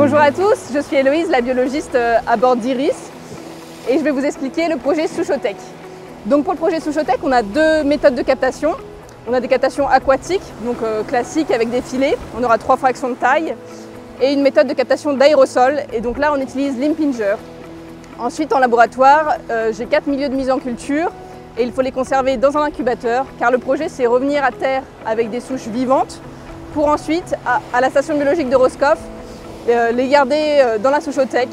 Bonjour à tous, je suis Héloïse, la biologiste à bord d'Iris et je vais vous expliquer le projet Souchotech. Donc pour le projet Souchotech, on a deux méthodes de captation. On a des captations aquatiques, donc classiques avec des filets, on aura 3 fractions de taille, et une méthode de captation d'aérosol, et donc là on utilise l'Impinger. Ensuite en laboratoire, j'ai 4 milieux de mise en culture et il faut les conserver dans un incubateur car le projet c'est revenir à terre avec des souches vivantes pour ensuite, à la station biologique de Roscoff, les garder dans la Souchotech.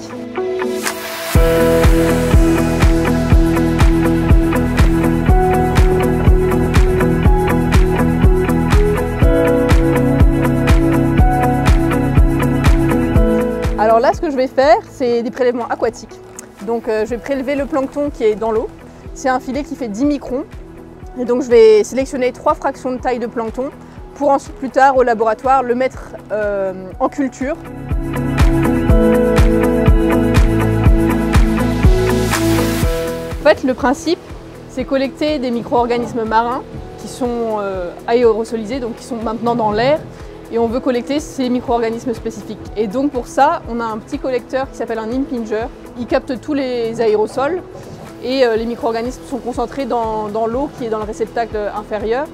Alors là, ce que je vais faire, c'est des prélèvements aquatiques. Donc je vais prélever le plancton qui est dans l'eau. C'est un filet qui fait 10 microns. Et donc je vais sélectionner 3 fractions de taille de plancton pour ensuite plus tard au laboratoire le mettre en culture. En fait, le principe, c'est collecter des micro-organismes marins qui sont aérosolisés, donc qui sont maintenant dans l'air, et on veut collecter ces micro-organismes spécifiques. Et donc pour ça, on a un petit collecteur qui s'appelle un Impinger. Il capte tous les aérosols et les micro-organismes sont concentrés dans l'eau qui est dans le réceptacle inférieur.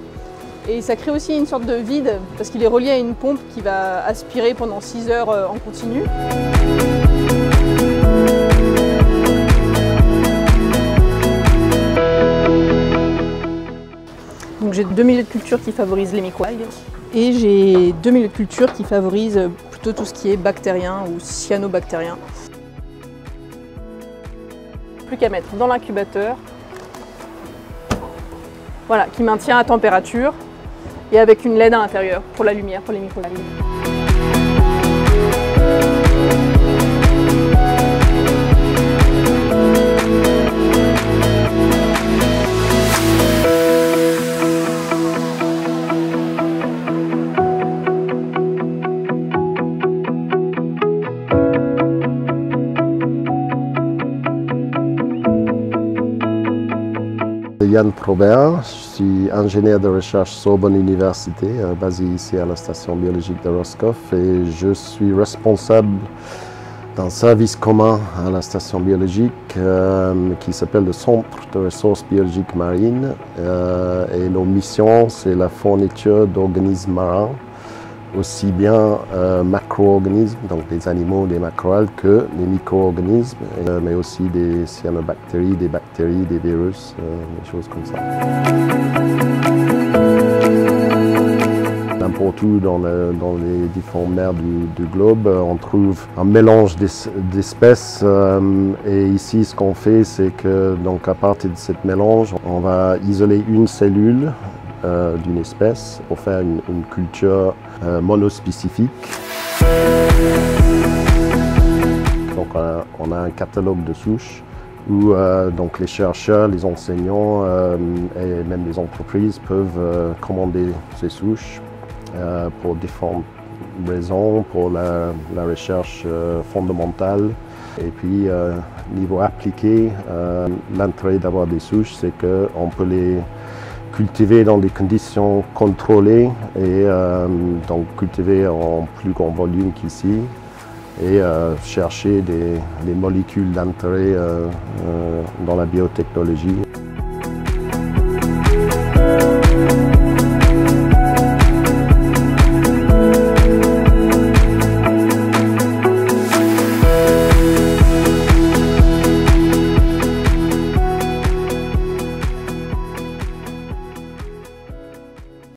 Et ça crée aussi une sorte de vide parce qu'il est relié à une pompe qui va aspirer pendant 6 heures en continu. Donc j'ai 2 milieux de culture qui favorisent les microalgues et j'ai 2 milieux de culture qui favorisent plutôt tout ce qui est bactérien ou cyanobactérien. Plus qu'à mettre dans l'incubateur, voilà, qui maintient à température et avec une LED à l'intérieur pour la lumière, pour les microalgues. Yann Probert, je suis ingénieur de recherche Sorbonne Université, basé ici à la station biologique de Roscoff, et je suis responsable d'un service commun à la station biologique qui s'appelle le Centre de ressources biologiques marines. Et nos missions, c'est la fourniture d'organismes marins, aussi bien macro-organismes, donc des animaux, des macroalgues, que les micro-organismes, mais aussi des cyanobactéries, des bactéries, des virus, des choses comme ça. N'importe où dans les différentes mers du globe, on trouve un mélange d'espèces. Et ici, ce qu'on fait, c'est que donc, à partir de ce mélange, on va isoler une cellule d'une espèce pour faire une culture monospécifique. Donc on a un catalogue de souches où donc les chercheurs, les enseignants et même les entreprises peuvent commander ces souches pour différentes raisons, pour la recherche fondamentale. Et puis niveau appliqué, l'intérêt d'avoir des souches, c'est qu'on peut les cultiver dans des conditions contrôlées et donc cultiver en plus grand volume qu'ici et chercher des molécules d'intérêt dans la biotechnologie.